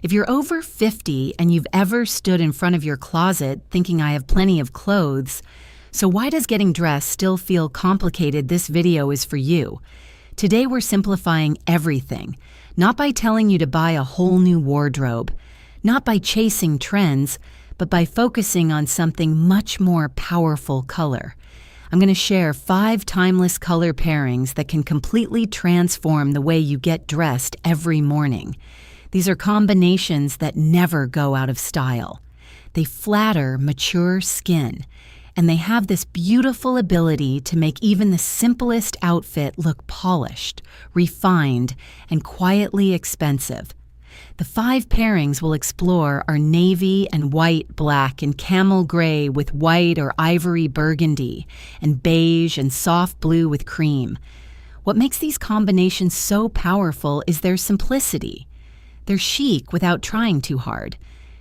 If you're over 50 and you've ever stood in front of your closet thinking I have plenty of clothes, so why does getting dressed still feel complicated? This video is for you. Today we're simplifying everything, not by telling you to buy a whole new wardrobe, not by chasing trends, but by focusing on something much more powerful: color. I'm going to share 5 timeless color pairings that can completely transform the way you get dressed every morning. These are combinations that never go out of style. They flatter mature skin, and they have this beautiful ability to make even the simplest outfit look polished, refined, and quietly expensive. The 5 pairings we'll explore are navy and white black and camel gray with white or ivory burgundy, and beige and soft blue with cream. What makes these combinations so powerful is their simplicity. They're chic without trying too hard.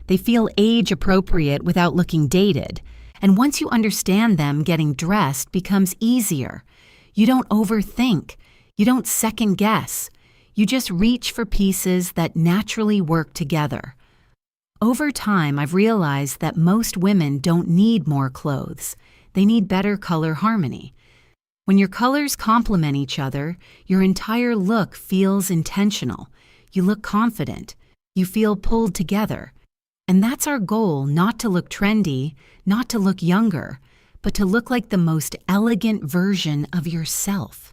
They feel age-appropriate without looking dated. And once you understand them, getting dressed becomes easier. You don't overthink. You don't second-guess. You just reach for pieces that naturally work together. Over time, I've realized that most women don't need more clothes. They need better color harmony. When your colors complement each other, your entire look feels intentional. You look confident. You feel pulled together. And that's our goal: not to look trendy, not to look younger, but to look like the most elegant version of yourself.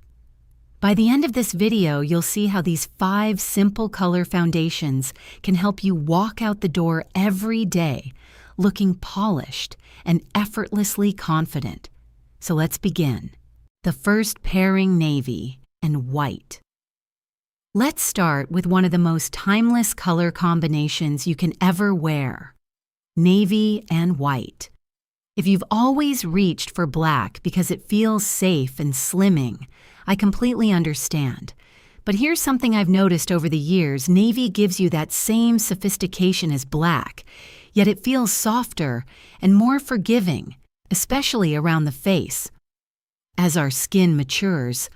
By the end of this video, you'll see how these 5 simple color foundations can help you walk out the door every day looking polished and effortlessly confident. So let's begin. The first pairing: navy and white. Let's start with one of the most timeless color combinations you can ever wear: navy and white. If you've always reached for black because it feels safe and slimming, I completely understand. But here's something I've noticed over the years: navy gives you that same sophistication as black, yet it feels softer and more forgiving, especially around the face. As our skin matures,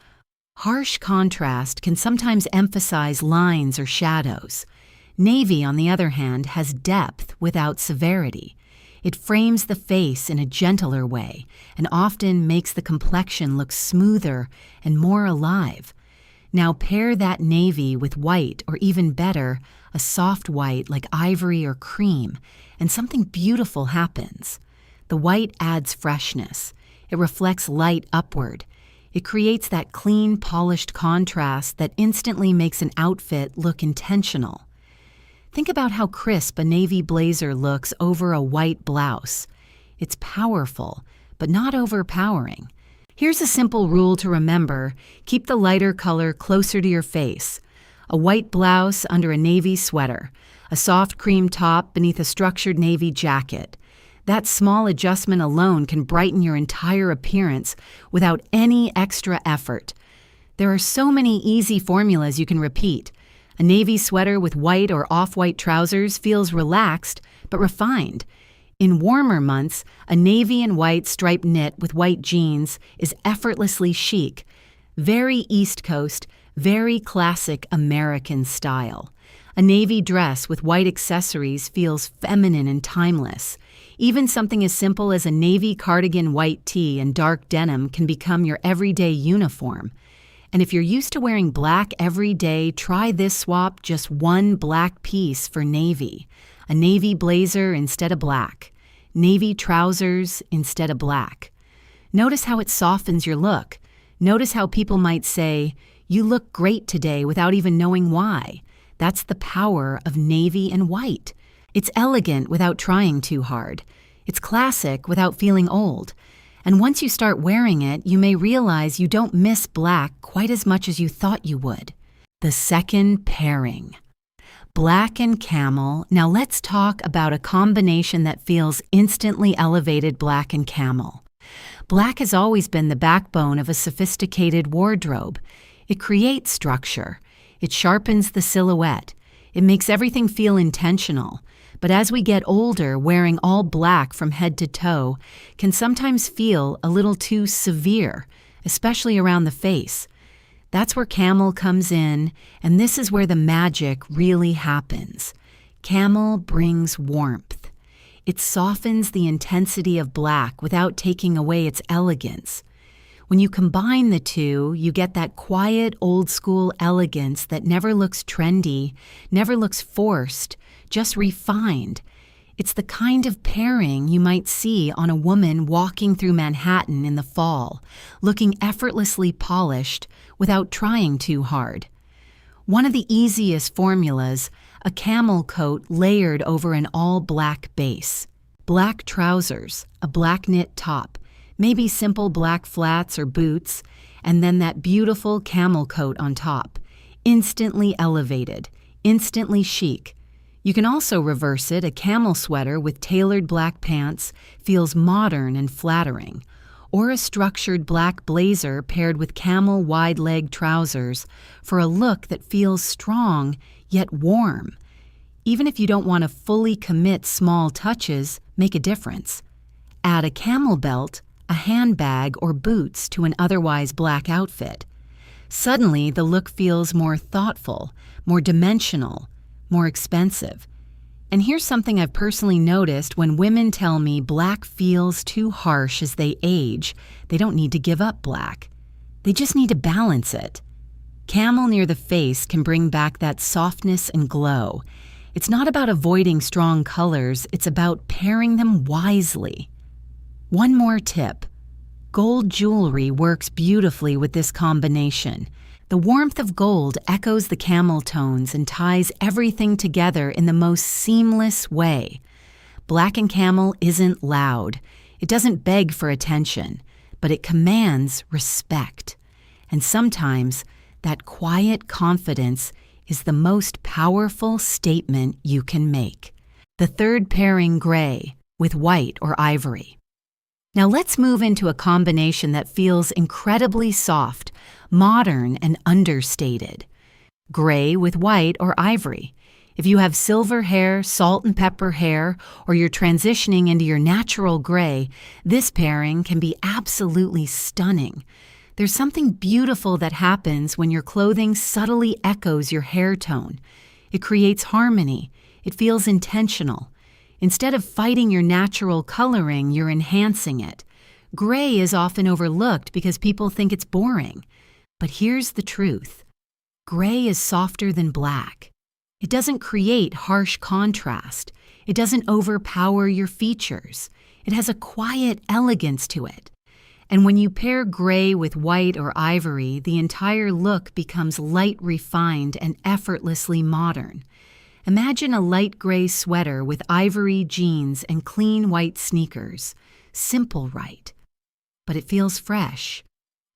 harsh contrast can sometimes emphasize lines or shadows. Navy, on the other hand, has depth without severity. It frames the face in a gentler way and often makes the complexion look smoother and more alive. Now pair that navy with white, or even better, a soft white like ivory or cream, and something beautiful happens. The white adds freshness. It reflects light upward. It creates that clean, polished contrast that instantly makes an outfit look intentional. Think about how crisp a navy blazer looks over a white blouse. It's powerful, but not overpowering. Here's a simple rule to remember: keep the lighter color closer to your face. A white blouse under a navy sweater, a soft cream top beneath a structured navy jacket. That small adjustment alone can brighten your entire appearance without any extra effort. There are so many easy formulas you can repeat. A navy sweater with white or off-white trousers feels relaxed but refined. In warmer months, a navy and white striped knit with white jeans is effortlessly chic. Very East Coast, very classic American style. A navy dress with white accessories feels feminine and timeless. Even something as simple as a navy cardigan, white tee, and dark denim can become your everyday uniform. And if you're used to wearing black every day, try this swap: just one black piece for navy. A navy blazer instead of black. Navy trousers instead of black. Notice how it softens your look. Notice how people might say, "You look great today," without even knowing why. That's the power of navy and white. It's elegant without trying too hard. It's classic without feeling old. And once you start wearing it, you may realize you don't miss black quite as much as you thought you would. The second pairing: black and camel. Now let's talk about a combination that feels instantly elevated: black and camel. Black has always been the backbone of a sophisticated wardrobe. It creates structure. It sharpens the silhouette. It makes everything feel intentional. But as we get older, wearing all black from head to toe can sometimes feel a little too severe, especially around the face. That's where camel comes in, and this is where the magic really happens. Camel brings warmth. It softens the intensity of black without taking away its elegance. When you combine the two, you get that quiet, old-school elegance that never looks trendy, never looks forced, just refined. It's the kind of pairing you might see on a woman walking through Manhattan in the fall, looking effortlessly polished without trying too hard. One of the easiest formulas, a camel coat layered over an all-black base. Black trousers, a black knit top, maybe simple black flats or boots, and then that beautiful camel coat on top. Instantly elevated, instantly chic. You can also reverse it. A camel sweater with tailored black pants feels modern and flattering. Or a structured black blazer paired with camel wide-leg trousers for a look that feels strong yet warm. Even if you don't want to fully commit, small touches make a difference. Add a camel belt, a handbag, or boots to an otherwise black outfit. Suddenly, the look feels more thoughtful, more dimensional, more expensive. And here's something I've personally noticed: when women tell me black feels too harsh as they age, they don't need to give up black. They just need to balance it. Camel near the face can bring back that softness and glow. It's not about avoiding strong colors, it's about pairing them wisely. One more tip. Gold jewelry works beautifully with this combination. The warmth of gold echoes the camel tones and ties everything together in the most seamless way. Black and camel isn't loud. It doesn't beg for attention, but it commands respect. And sometimes that quiet confidence is the most powerful statement you can make. The third pairing, gray with white or ivory. Now let's move into a combination that feels incredibly soft, modern, and understated. Gray with white or ivory. If you have silver hair, salt and pepper hair, or you're transitioning into your natural gray, this pairing can be absolutely stunning. There's something beautiful that happens when your clothing subtly echoes your hair tone. It creates harmony. It feels intentional. Instead of fighting your natural coloring, you're enhancing it. Gray is often overlooked because people think it's boring. But here's the truth. Gray is softer than black. It doesn't create harsh contrast. It doesn't overpower your features. It has a quiet elegance to it. And when you pair gray with white or ivory, the entire look becomes light, refined, and effortlessly modern. Imagine a light gray sweater with ivory jeans and clean white sneakers. Simple, right? But it feels fresh,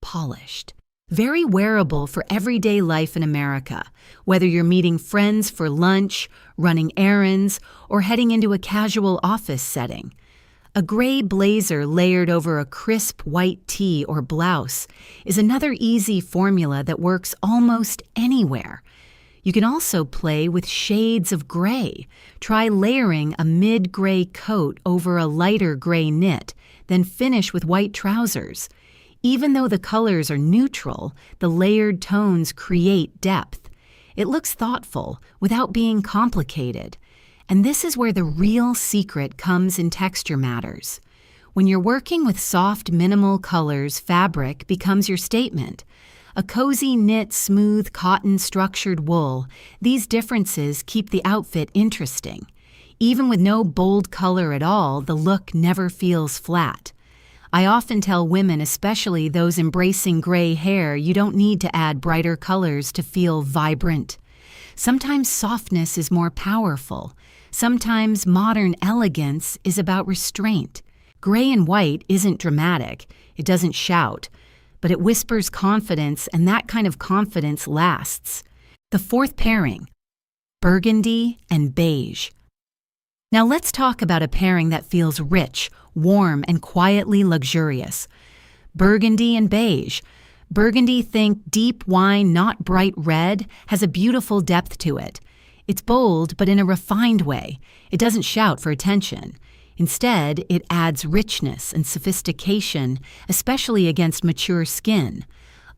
polished. Very wearable for everyday life in America, whether you're meeting friends for lunch, running errands, or heading into a casual office setting. A gray blazer layered over a crisp white tee or blouse is another easy formula that works almost anywhere. You can also play with shades of gray. Try layering a mid-gray coat over a lighter gray knit, then finish with white trousers. Even though the colors are neutral, the layered tones create depth. It looks thoughtful without being complicated. And this is where the real secret comes in texture matters. When you're working with soft, minimal colors, fabric becomes your statement. A cozy knit, smooth, cotton structured wool, these differences keep the outfit interesting. Even with no bold color at all, the look never feels flat. I often tell women, especially those embracing gray hair, you don't need to add brighter colors to feel vibrant. Sometimes softness is more powerful. Sometimes modern elegance is about restraint. Gray and white isn't dramatic. It doesn't shout. But it whispers confidence, and that kind of confidence lasts. The fourth pairing, burgundy and beige. Now let's talk about a pairing that feels rich, warm, and quietly luxurious. Burgundy and beige. Burgundy, think deep wine, not bright red, has a beautiful depth to it. It's bold, but in a refined way. It doesn't shout for attention. Instead, it adds richness and sophistication, especially against mature skin.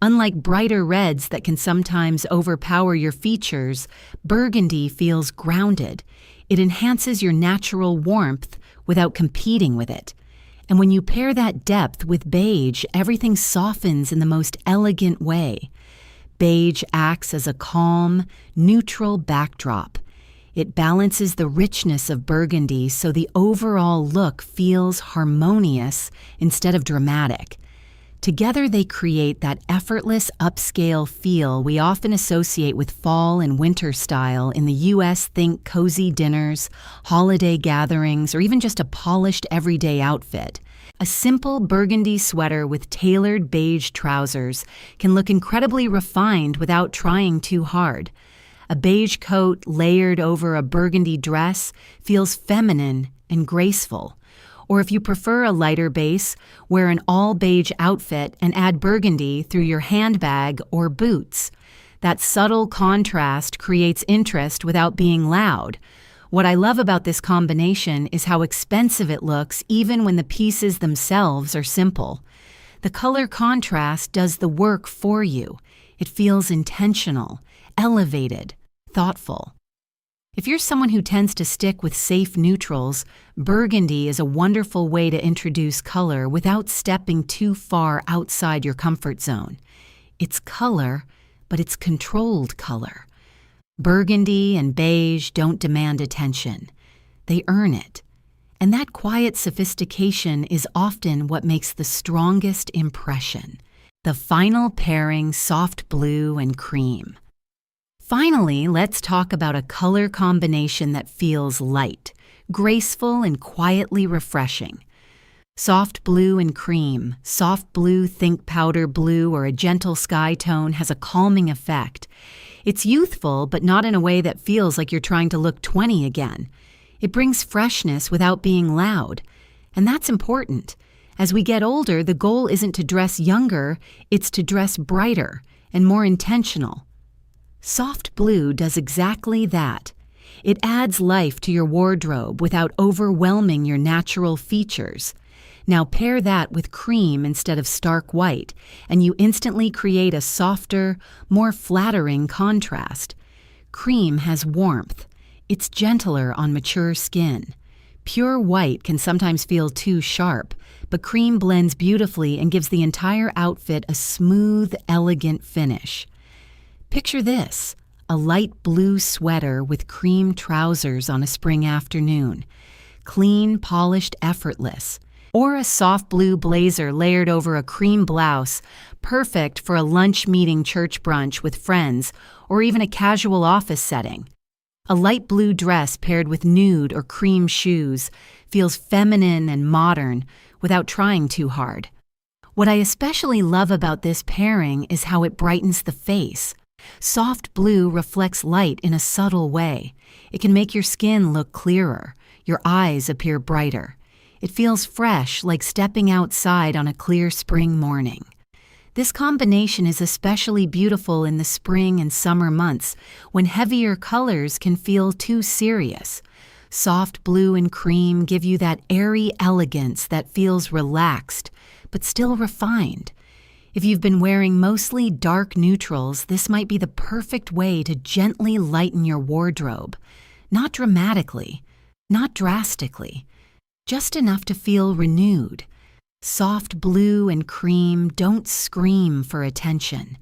Unlike brighter reds that can sometimes overpower your features, burgundy feels grounded. It enhances your natural warmth without competing with it. And when you pair that depth with beige, everything softens in the most elegant way. Beige acts as a calm, neutral backdrop. It balances the richness of burgundy so the overall look feels harmonious instead of dramatic. Together they create that effortless upscale feel we often associate with fall and winter style in the US. Think cozy dinners, holiday gatherings, or even just a polished everyday outfit. A simple burgundy sweater with tailored beige trousers can look incredibly refined without trying too hard. A beige coat layered over a burgundy dress feels feminine and graceful. Or if you prefer a lighter base, wear an all-beige outfit and add burgundy through your handbag or boots. That subtle contrast creates interest without being loud. What I love about this combination is how expensive it looks even when the pieces themselves are simple. The color contrast does the work for you. It feels intentional, elevated, thoughtful. If you're someone who tends to stick with safe neutrals, burgundy is a wonderful way to introduce color without stepping too far outside your comfort zone. It's color, but it's controlled color. Burgundy and beige don't demand attention. They earn it. And that quiet sophistication is often what makes the strongest impression. The final pairing, soft blue and cream. Finally, let's talk about a color combination that feels light, graceful, and quietly refreshing. Soft blue and cream, soft blue, think powder blue, or a gentle sky tone has a calming effect. It's youthful, but not in a way that feels like you're trying to look 20 again. It brings freshness without being loud. And that's important. As we get older, the goal isn't to dress younger, it's to dress brighter and more intentional. Soft blue does exactly that. It adds life to your wardrobe without overwhelming your natural features. Now pair that with cream instead of stark white, and you instantly create a softer, more flattering contrast. Cream has warmth. It's gentler on mature skin. Pure white can sometimes feel too sharp, but cream blends beautifully and gives the entire outfit a smooth, elegant finish. Picture this, a light blue sweater with cream trousers on a spring afternoon. Clean, polished, effortless. Or a soft blue blazer layered over a cream blouse, perfect for a lunch meeting, church brunch with friends, or even a casual office setting. A light blue dress paired with nude or cream shoes feels feminine and modern without trying too hard. What I especially love about this pairing is how it brightens the face. Soft blue reflects light in a subtle way. It can make your skin look clearer, your eyes appear brighter. It feels fresh, like stepping outside on a clear spring morning. This combination is especially beautiful in the spring and summer months when heavier colors can feel too serious. Soft blue and cream give you that airy elegance that feels relaxed, but still refined. If you've been wearing mostly dark neutrals, this might be the perfect way to gently lighten your wardrobe. Not dramatically, not drastically, just enough to feel renewed. Soft blue and cream don't scream for attention.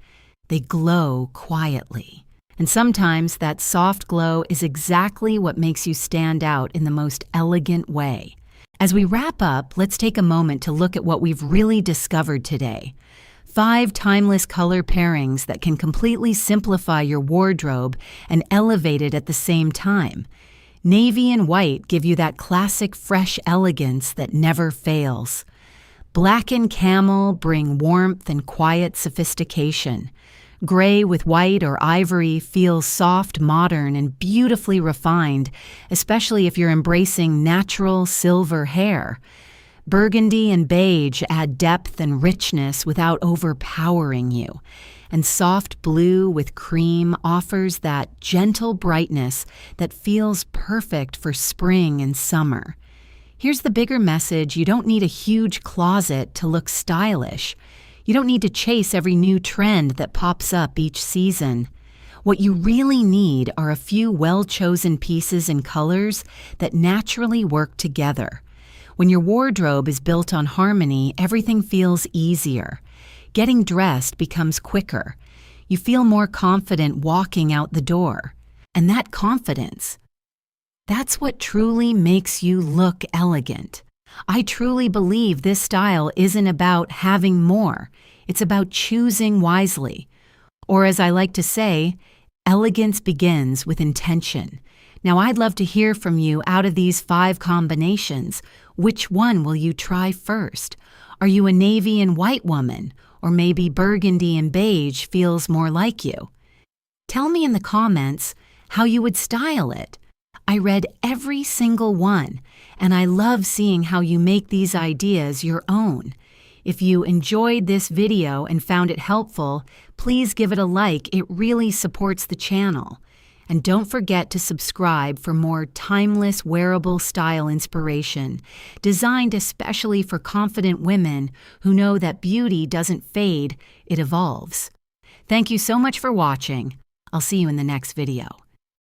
They glow quietly. And sometimes that soft glow is exactly what makes you stand out in the most elegant way. As we wrap up, let's take a moment to look at what we've really discovered today. 5 timeless color pairings that can completely simplify your wardrobe and elevate it at the same time. Navy and white give you that classic fresh elegance that never fails. Black and camel bring warmth and quiet sophistication. Gray with white or ivory feels soft, modern, and beautifully refined, especially if you're embracing natural silver hair. Burgundy and beige add depth and richness without overpowering you. And soft blue with cream offers that gentle brightness that feels perfect for spring and summer. Here's the bigger message: you don't need a huge closet to look stylish. You don't need to chase every new trend that pops up each season. What you really need are a few well-chosen pieces and colors that naturally work together. When your wardrobe is built on harmony, everything feels easier. Getting dressed becomes quicker. You feel more confident walking out the door. And that confidence, that's what truly makes you look elegant. I truly believe this style isn't about having more. It's about choosing wisely. Or as I like to say, elegance begins with intention. Now I'd love to hear from you out of these 5 combinations. Which one will you try first? Are you a navy and white woman? Or maybe burgundy and beige feels more like you? Tell me in the comments how you would style it. I read every single one, and I love seeing how you make these ideas your own. If you enjoyed this video and found it helpful, please give it a like. It really supports the channel. And don't forget to subscribe for more timeless wearable style inspiration, designed especially for confident women who know that beauty doesn't fade, it evolves. Thank you so much for watching. I'll see you in the next video.